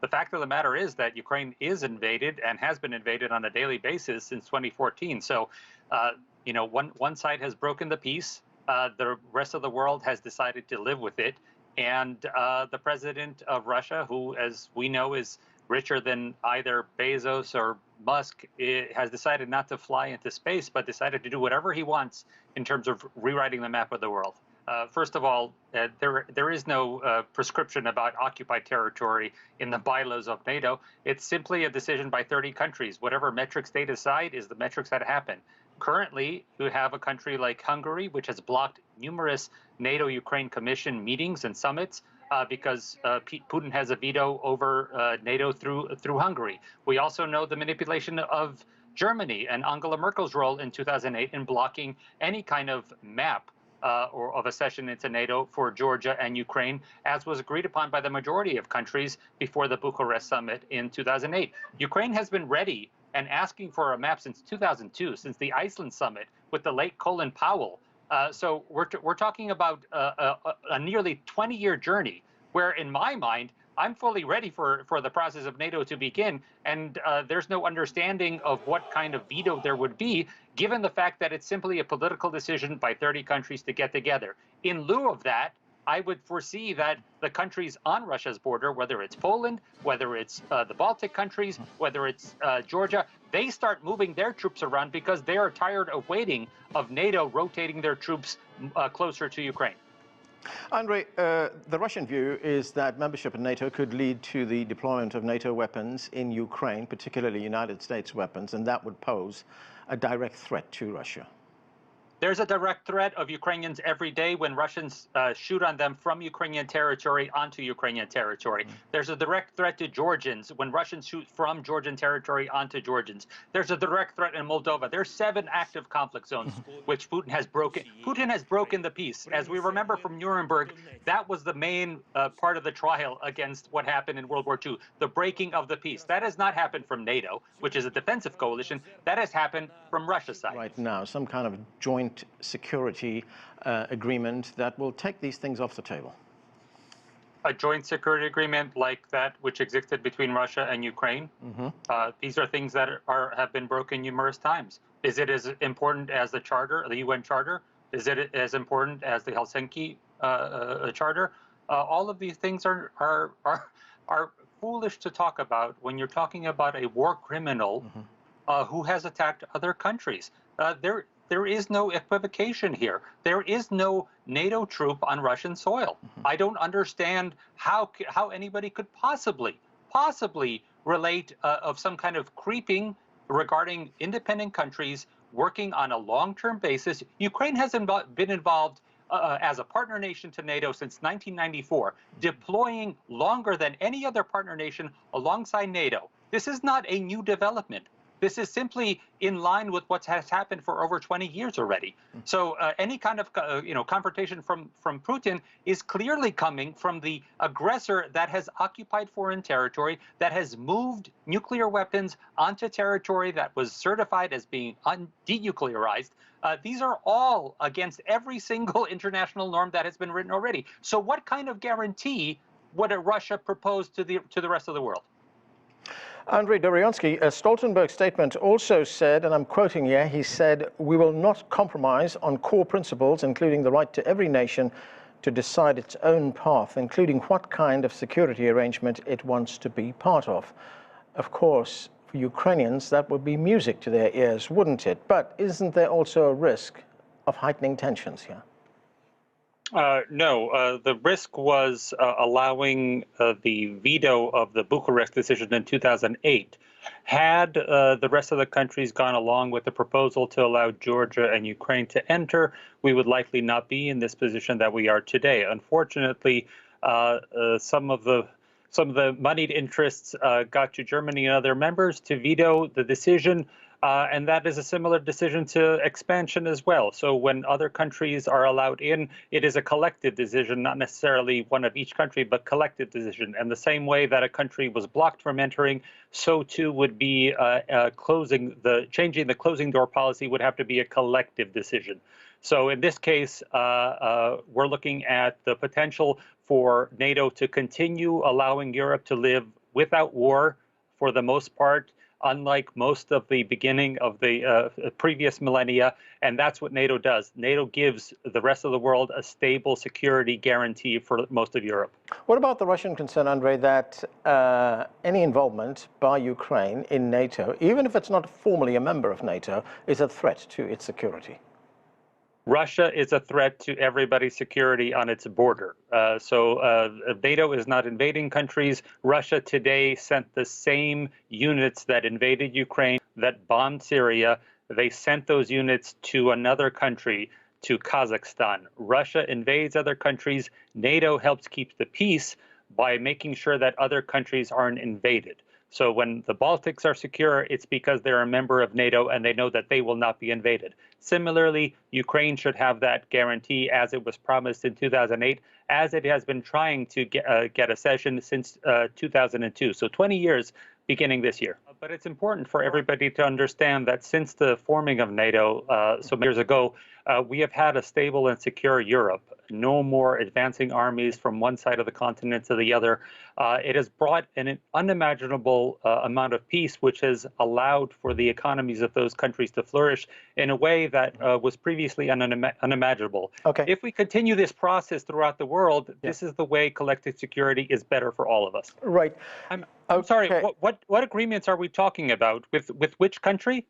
The fact of the matter is that Ukraine is invaded and has been invaded on a daily basis since 2014. So, one side has broken the peace. The rest of the world has decided to live with it. And the president of Russia, who, as we know, is richer than either Bezos or Musk, has decided not to fly into space, but decided to do whatever he wants in terms of rewriting the map of the world. First of all, there is no prescription about occupied territory in the bylaws of NATO. It's simply a decision by 30 countries. Whatever metrics they decide is the metrics that happen. Currently, you have a country like Hungary, which has blocked numerous NATO-Ukraine Commission meetings and summits because Putin has a veto over NATO through Hungary. We also know the manipulation of Germany and Angela Merkel's role in 2008 in blocking any kind of map or of accession into NATO for Georgia and Ukraine, as was agreed upon by the majority of countries before the Bucharest summit in 2008. Ukraine has been ready and asking for a map since 2002, since the Iceland summit with the late Colin Powell. So we're talking about a nearly 20-year journey where, in my mind, I'm fully ready for the process of NATO to begin, and there's no understanding of what kind of veto there would be, given the fact that it's simply a political decision by 30 countries to get together. In lieu of that, I would foresee that the countries on Russia's border, whether it's Poland, whether it's the Baltic countries, whether it's Georgia, they start moving their troops around because they are tired of waiting of NATO rotating their troops closer to Ukraine. Andrei, the Russian view is that membership in NATO could lead to the deployment of NATO weapons in Ukraine, particularly United States weapons, and that would pose a direct threat to Russia. There's a direct threat of Ukrainians every day when Russians shoot on them from Ukrainian territory onto Ukrainian territory. There's a direct threat to Georgians when Russians shoot from Georgian territory onto Georgians. There's a direct threat in Moldova. There's 7 active conflict zones which Putin has broken. Putin has broken the peace. As we remember from Nuremberg, that was the main part of the trial against what happened in World War II, the breaking of the peace. That has not happened from NATO, which is a defensive coalition. That has happened from Russia's side. Right now, some kind of joint security agreement that will take these things off the table. A joint security agreement like that which existed between Russia and Ukraine. These are things that have been broken numerous times. Is it as important as the Charter, the UN Charter? Is it as important as the Helsinki Charter? All of these things are foolish to talk about when you're talking about a war criminal who has attacked other countries. There is no equivocation here. There is no NATO troop on Russian soil. I don't understand how anybody could possibly relate of some kind of creeping regarding independent countries working on a long-term basis. Ukraine has been involved as a partner nation to NATO since 1994, deploying longer than any other partner nation alongside NATO. This is not a new development. This is simply in line with what has happened for over 20 years already. So any kind of confrontation from Putin is clearly coming from the aggressor that has occupied foreign territory, that has moved nuclear weapons onto territory that was certified as being denuclearized. These are all against every single international norm that has been written already. So what kind of guarantee would Russia propose to the rest of the world? Andrei Dorionsky, Stoltenberg's statement also said, and I'm quoting here, he said, "We will not compromise on core principles, including the right to every nation to decide its own path, including what kind of security arrangement it wants to be part of." Of course, for Ukrainians, that would be music to their ears, wouldn't it? But isn't there also a risk of heightening tensions here? No, the risk was allowing the veto of the Bucharest decision in 2008. Had the rest of the countries gone along with the proposal to allow Georgia and Ukraine to enter, we would likely not be in this position that we are today. Unfortunately, some of the moneyed interests got to Germany and other members to veto the decision. And that is a similar decision to expansion as well. So when other countries are allowed in, it is a collective decision, not necessarily one of each country, but collective decision. And the same way that a country was blocked from entering, so too would be changing the closing door policy would have to be a collective decision. So in this case, we're looking at the potential for NATO to continue allowing Europe to live without war for the most part, unlike most of the beginning of the previous millennia. And that's what NATO does. NATO gives the rest of the world a stable security guarantee for most of Europe. What about the Russian concern, Andrei, that any involvement by Ukraine in NATO, even if it's not formally a member of NATO, is a threat to its security? Russia is a threat to everybody's security on its border. So NATO is not invading countries. Russia today sent the same units that invaded Ukraine, that bombed Syria. They sent those units to another country, to Kazakhstan. Russia invades other countries. NATO helps keep the peace by making sure that other countries aren't invaded. So when the Baltics are secure, it's because they're a member of NATO and they know that they will not be invaded. Similarly, Ukraine should have that guarantee as it was promised in 2008, as it has been trying to get accession since 2002. So 20 years beginning this year. But it's important for everybody to understand that since the forming of NATO so many years ago, we have had a stable and secure Europe. No more advancing armies from one side of the continent to the other. It has brought an unimaginable amount of peace, which has allowed for the economies of those countries to flourish in a way that was previously unimaginable. Okay. If we continue this process throughout the world, this is the way collective security is better for all of us. Right. I'm sorry, what agreements are we talking about? With which country?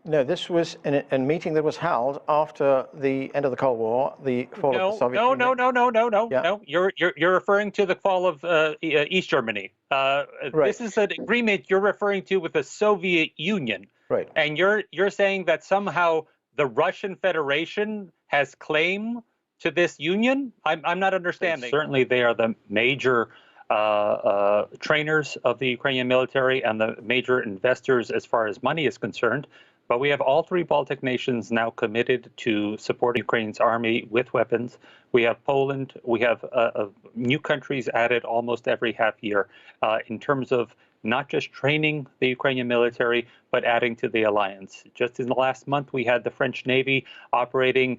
No, this was a meeting that was held after the end of the Cold War, the fall of the Soviet Union. No. You're referring to the fall of East Germany. Right. This is an agreement you're referring to with the Soviet Union. Right. And you're saying that somehow the Russian Federation has claim to this union? I'm not understanding. Certainly, they are the major trainers of the Ukrainian military and the major investors as far as money is concerned. But we have all three Baltic nations now committed to support Ukraine's army with weapons. We have Poland. We have new countries added almost every half year in terms of not just training the Ukrainian military, but adding to the alliance. Just in the last month, we had the French Navy operating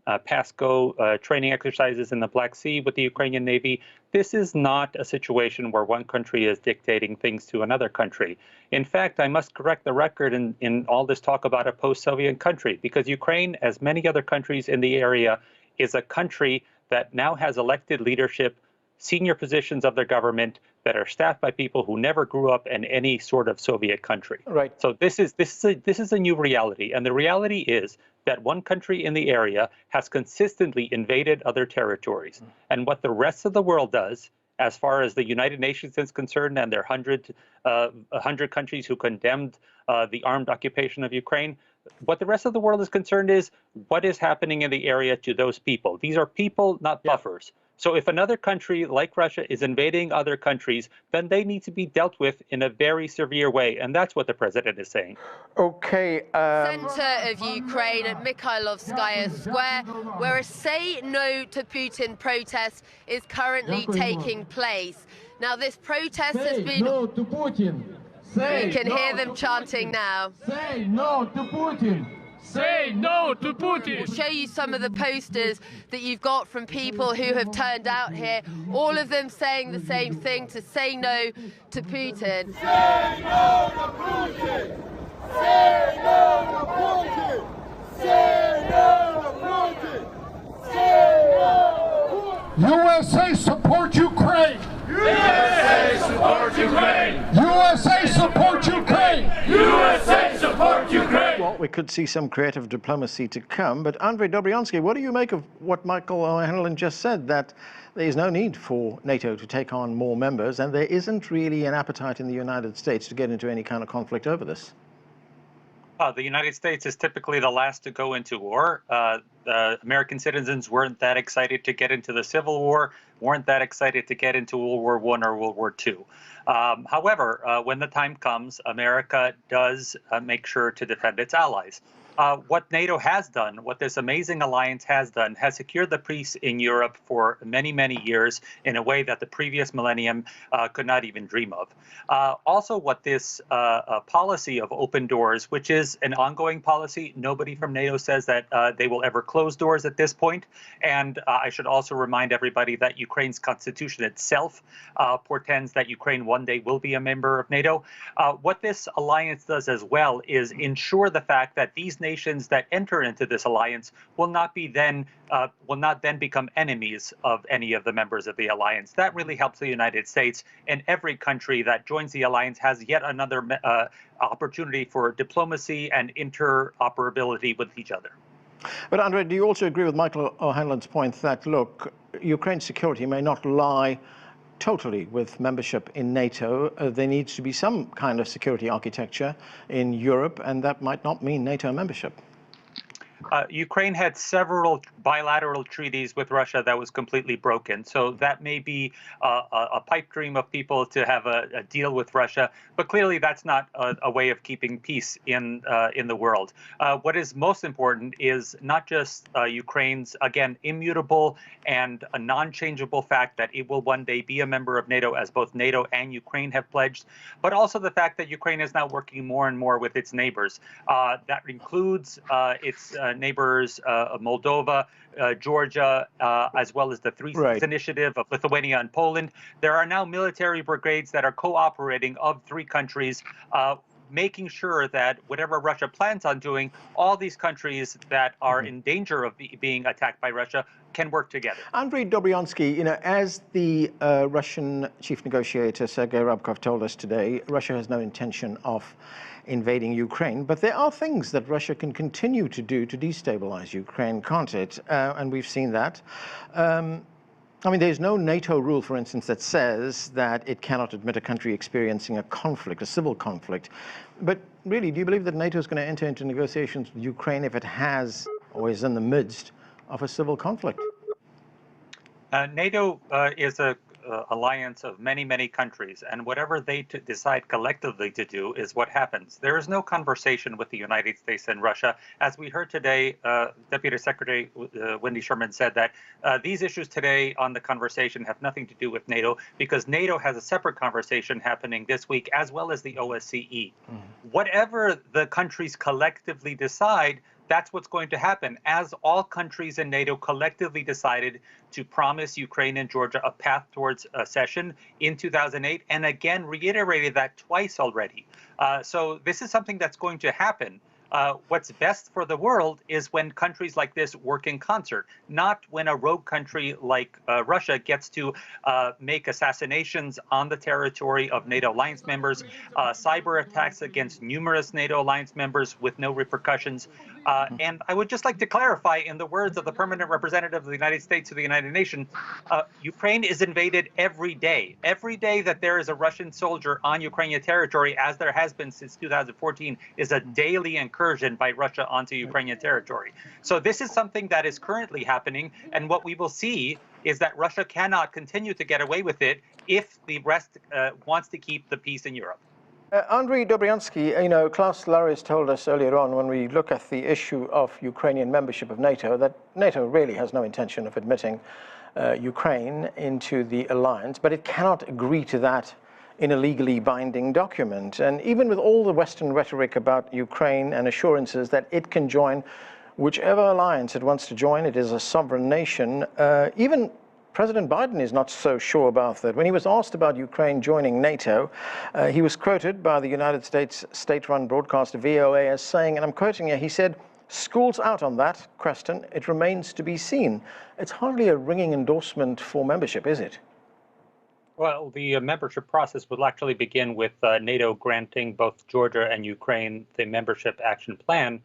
PASCO training exercises in the Black Sea with the Ukrainian Navy. This is not a situation where one country is dictating things to another country. In fact, I must correct the record in all this talk about a post-Soviet country, because Ukraine, as many other countries in the area, is a country that now has elected leadership, senior positions of their government that are staffed by people who never grew up in any sort of Soviet country. Right. So this is a new reality, and the reality is that one country in the area has consistently invaded other territories. And what the rest of the world does, as far as the United Nations is concerned, and their 100 countries who condemned the armed occupation of Ukraine, what the rest of the world is concerned is what is happening in the area to those people. These are people, not buffers. So if another country like Russia is invading other countries, then they need to be dealt with in a very severe way. And that's what the president is saying. Okay. Center of Ukraine at Mikhailovskaya Square, where a Say No to Putin protest is currently taking place. Now, this protest has been... Say no to Putin. You can hear them chanting now. Say no to Putin. Say no to Putin! We'll show you some of the posters that you've got from people who have turned out here, all of them saying the same thing, to say no to Putin. Say no to Putin! Say no to Putin! Say no to Putin! Say no to Putin! USA support Ukraine! USA support Ukraine! USA support Ukraine! USA support Ukraine! Well, we could see some creative diplomacy to come, but Andrei Dobriansky, what do you make of what Michael O'Hanlon just said, that there is no need for NATO to take on more members, and there isn't really an appetite in the United States to get into any kind of conflict over this? The United States is typically the last to go into war. American citizens weren't that excited to get into the Civil War, weren't that excited to get into World War I or World War II. However, when the time comes, America does make sure to defend its allies. what NATO has done, what this amazing alliance has done, has secured the peace in Europe for many, many years in a way that the previous millennium could not even dream of. Also, what this policy of open doors, which is an ongoing policy, nobody from NATO says that they will ever close doors at this point. And I should also remind everybody that Ukraine's constitution itself portends that Ukraine one day will be a member of NATO. What this alliance does as well is ensure the fact that these nations that enter into this alliance will not then become enemies of any of the members of the alliance. That really helps the United States, and every country that joins the alliance has yet another opportunity for diplomacy and interoperability with each other. But Andre, do you also agree with Michael O'Hanlon's point that, look, Ukraine's security may not lie totally with membership in NATO? There needs to be some kind of security architecture in Europe, and that might not mean NATO membership. Ukraine had several bilateral treaties with Russia that was completely broken. So that may be a pipe dream of people to have a deal with Russia, but clearly that's not a way of keeping peace in the world. What is most important is not just Ukraine's, again, immutable and a non-changeable fact that it will one day be a member of NATO, as both NATO and Ukraine have pledged, but also the fact that Ukraine is now working more and more with its neighbors. That includes its neighbors of Moldova, Georgia, as well as the Three Seas Initiative of Lithuania and Poland. There are now military brigades that are cooperating of three countries, making sure that whatever Russia plans on doing, all these countries that are in danger of being attacked by Russia can work together. Andrei Dobryansky, as the Russian chief negotiator Sergei Ryabkov told us today, Russia has no intention of invading Ukraine, but there are things that Russia can continue to do to destabilize Ukraine, can't it? And we've seen that. I mean, there's no NATO rule, for instance, that says that it cannot admit a country experiencing a conflict, a civil conflict. But really, do you believe that NATO is going to enter into negotiations with Ukraine if it has or is in the midst of a civil conflict? NATO is a alliance of many, many countries, and whatever they decide collectively to do is what happens. There is no conversation with the United States and Russia. As we heard today, Deputy Secretary Wendy Sherman said that these issues today on the conversation have nothing to do with NATO, because NATO has a separate conversation happening this week, as well as the OSCE. Whatever the countries collectively decide, that's what's going to happen, as all countries in NATO collectively decided to promise Ukraine and Georgia a path towards accession in 2008, and again reiterated that twice already. So this is something that's going to happen. What's best for the world is when countries like this work in concert, not when a rogue country like Russia gets to make assassinations on the territory of NATO alliance members, cyber attacks against numerous NATO alliance members with no repercussions. And I would just like to clarify, in the words of the permanent representative of the United States to the United Nations, Ukraine is invaded every day. Every day that there is a Russian soldier on Ukrainian territory, as there has been since 2014, is a daily incursion by Russia onto Ukrainian territory. So this is something that is currently happening, and what we will see is that Russia cannot continue to get away with it if the West wants to keep the peace in Europe. Andrei Dobryansky, Klaus Laris told us earlier on, when we look at the issue of Ukrainian membership of NATO, that NATO really has no intention of admitting Ukraine into the alliance, but it cannot agree to that in a legally binding document. And even with all the Western rhetoric about Ukraine and assurances that it can join whichever alliance it wants to join, it is a sovereign nation, even President Biden is not so sure about that. When he was asked about Ukraine joining NATO, he was quoted by the United States state-run broadcaster VOA as saying, and I'm quoting here, he said, "School's out on that question. It remains to be seen." It's hardly a ringing endorsement for membership, is it? Well, the membership process will actually begin with NATO granting both Georgia and Ukraine the membership action plan,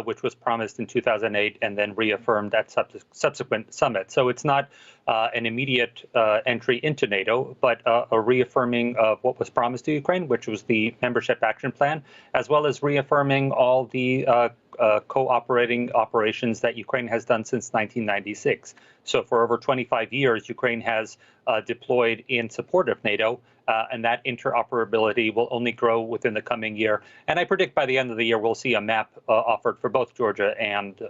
which was promised in 2008 and then reaffirmed at subsequent summit. So it's not an immediate entry into NATO, but a reaffirming of what was promised to Ukraine, which was the membership action plan, as well as reaffirming all the cooperating operations that Ukraine has done since 1996. So for over 25 years, Ukraine has deployed in support of NATO, and that interoperability will only grow within the coming year. And I predict by the end of the year, we'll see a map offered for both Georgia and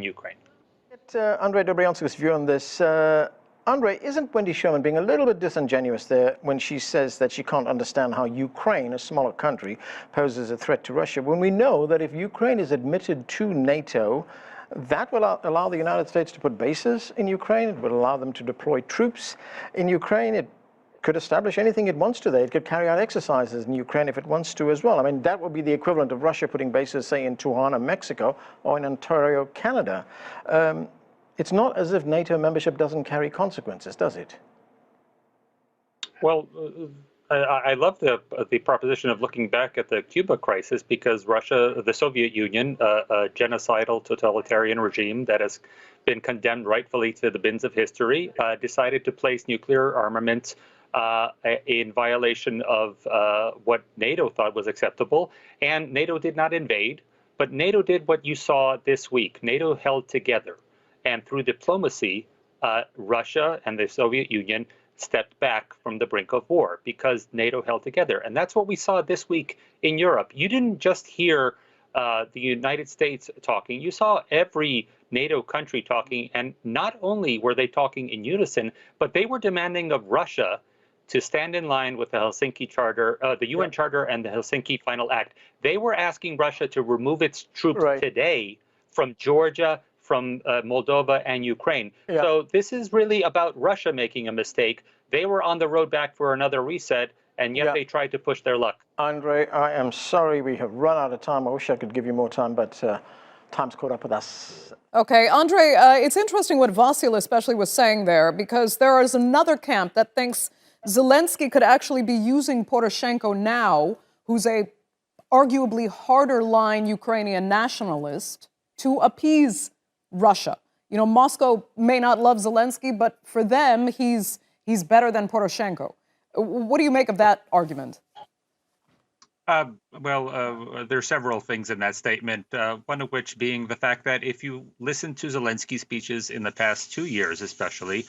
Ukraine. Andrei Dobriansky's view on this. Andrei, isn't Wendy Sherman being a little bit disingenuous there when she says that she can't understand how Ukraine, a smaller country, poses a threat to Russia, when we know that if Ukraine is admitted to NATO, that will allow the United States to put bases in Ukraine, it will allow them to deploy troops in Ukraine, it could establish anything it wants to there. It could carry out exercises in Ukraine if it wants to as well. I mean, that would be the equivalent of Russia putting bases, say, in Tijuana, Mexico, or in Ontario, Canada. It's not as if NATO membership doesn't carry consequences, does it? Well, I love the proposition of looking back at the Cuba crisis, because Russia, the Soviet Union, a genocidal totalitarian regime that has been condemned rightfully to the bins of history, decided to place nuclear armament in violation of what NATO thought was acceptable. And NATO did not invade, but NATO did what you saw this week. NATO held together. And through diplomacy, Russia and the Soviet Union stepped back from the brink of war because NATO held together. And that's what we saw this week in Europe. You didn't just hear the United States talking. You saw every NATO country talking. And not only were they talking in unison, but they were demanding of Russia to stand in line with the Helsinki Charter, the UN Charter and the Helsinki Final Act. They were asking Russia to remove its troops today from Georgia, from Moldova and Ukraine. Yeah. So this is really about Russia making a mistake. They were on the road back for another reset, and yet they tried to push their luck. Andrei, I am sorry we have run out of time. I wish I could give you more time, but time's caught up with us. Okay, Andrei, it's interesting what Vasyl especially was saying there, because there is another camp that thinks Zelensky could actually be using Poroshenko now, who's a arguably harder line Ukrainian nationalist, to appease Russia. You know, Moscow may not love Zelensky, but for them, he's better than Poroshenko. What do you make of that argument? There are several things in that statement, one of which being the fact that if you listen to Zelensky's speeches in the past 2 years especially,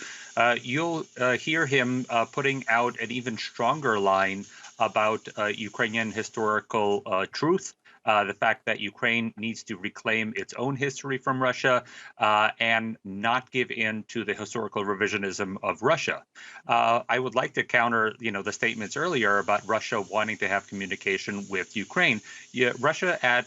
you'll hear him putting out an even stronger line about Ukrainian historical truth, the fact that Ukraine needs to reclaim its own history from Russia and not give in to the historical revisionism of Russia. I would like to counter, the statements earlier about Russia wanting to have communication with Ukraine. Russia at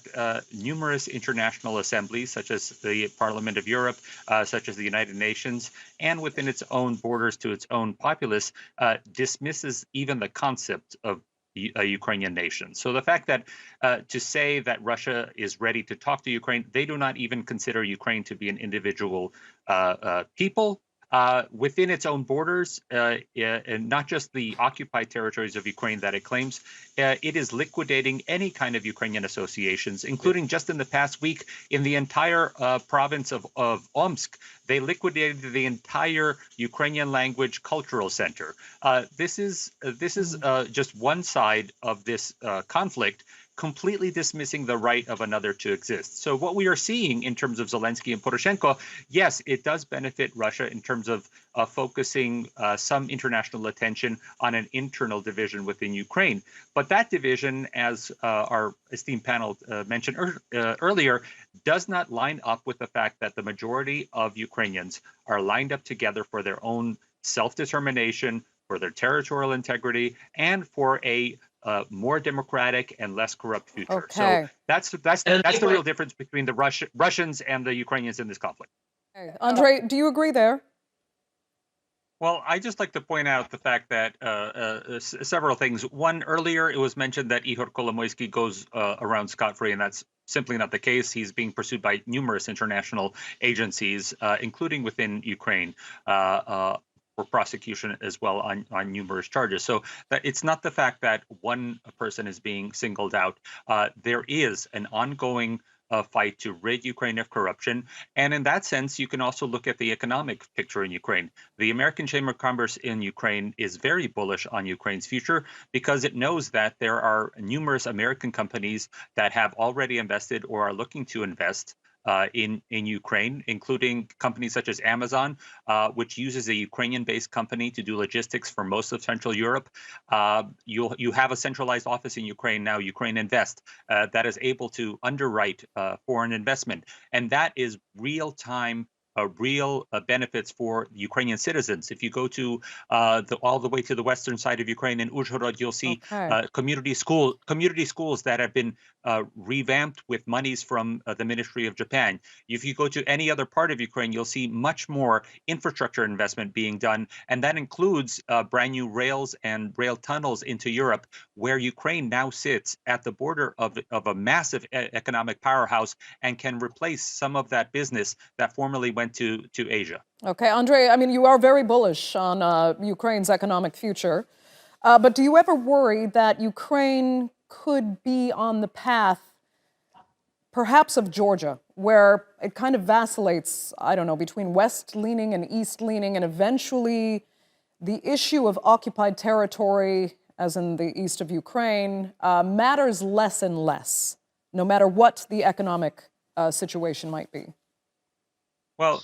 numerous international assemblies, such as the Parliament of Europe, such as the United Nations, and within its own borders to its own populace, dismisses even the concept of a Ukrainian nation. So the fact that to say that Russia is ready to talk to Ukraine, they do not even consider Ukraine to be an individual people within its own borders, and not just the occupied territories of Ukraine that it claims. It is liquidating any kind of Ukrainian associations, including just in the past week in the entire province of Omsk. They liquidated the entire Ukrainian language cultural center. This is just one side of this conflict, completely dismissing the right of another to exist. So what we are seeing in terms of Zelensky and Poroshenko, yes, it does benefit Russia in terms of focusing some international attention on an internal division within Ukraine. But that division, as our esteemed panel mentioned earlier, does not line up with the fact that the majority of Ukrainians are lined up together for their own self-determination, for their territorial integrity, and for a more democratic and less corrupt future. Okay. So that's the real difference between the Russians and the Ukrainians in this conflict. Okay. Andrei, do you agree there? Well, I just like to point out the fact that several things. One, earlier it was mentioned that Ihor Kolomoisky goes around scot-free, and that's simply not the case. He's being pursued by numerous international agencies, including within Ukraine, for prosecution as well on numerous charges. So that it's not the fact that one person is being singled out. There is an ongoing fight to rid Ukraine of corruption. And in that sense, you can also look at the economic picture in Ukraine. The American Chamber of Commerce in Ukraine is very bullish on Ukraine's future because it knows that there are numerous American companies that have already invested or are looking to invest in Ukraine, including companies such as Amazon, which uses a Ukrainian-based company to do logistics for most of Central Europe. You have a centralized office in Ukraine now, Ukraine Invest, that is able to underwrite foreign investment, and that is real-time. Real benefits for Ukrainian citizens. If you go to all the way to the western side of Ukraine in Uzhhorod, you'll see community schools that have been revamped with monies from the Ministry of Japan. If you go to any other part of Ukraine, you'll see much more infrastructure investment being done, and that includes brand new rails and rail tunnels into Europe, where Ukraine now sits at the border of a massive economic powerhouse and can replace some of that business that formerly went to Asia. Okay, Andrei, I mean, you are very bullish on Ukraine's economic future, but do you ever worry that Ukraine could be on the path, perhaps of Georgia, where it kind of vacillates, I don't know, between west-leaning and east-leaning, and eventually the issue of occupied territory, as in the east of Ukraine, matters less and less, no matter what the economic situation might be? Well,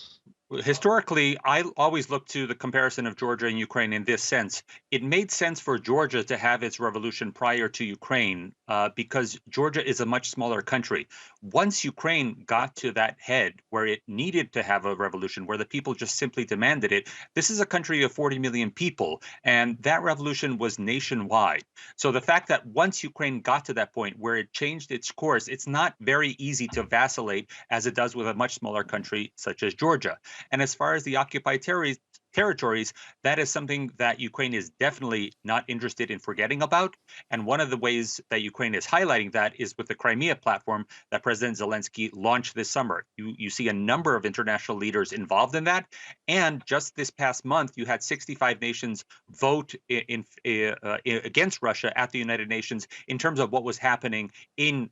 historically, I always look to the comparison of Georgia and Ukraine in this sense. It made sense for Georgia to have its revolution prior to Ukraine because Georgia is a much smaller country. Once Ukraine got to that head where it needed to have a revolution, where the people just simply demanded it, this is a country of 40 million people, and that revolution was nationwide. So the fact that once Ukraine got to that point where it changed its course, it's not very easy to vacillate as it does with a much smaller country such as Georgia. And as far as the occupied territories, that is something that Ukraine is definitely not interested in forgetting about. And one of the ways that Ukraine is highlighting that is with the Crimea platform that President Zelensky launched this summer. You see a number of international leaders involved in that. And just this past month, you had 65 nations vote against Russia at the United Nations in terms of what was happening in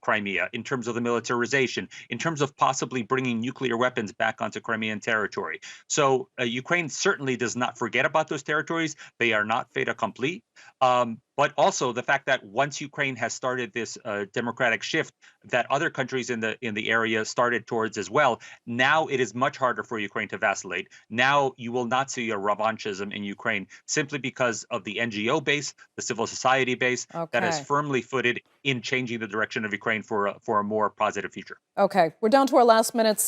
Crimea, in terms of the militarization, in terms of possibly bringing nuclear weapons back onto Crimean territory. So Ukraine certainly does not forget about those territories. They are not fait accompli. But also the fact that once Ukraine has started this democratic shift that other countries in the area started towards as well, now it is much harder for Ukraine to vacillate. Now you will not see a revanchism in Ukraine simply because of the NGO base, the civil society base that is firmly footed in changing the direction of Ukraine for a more positive future. Okay, we're down to our last minutes.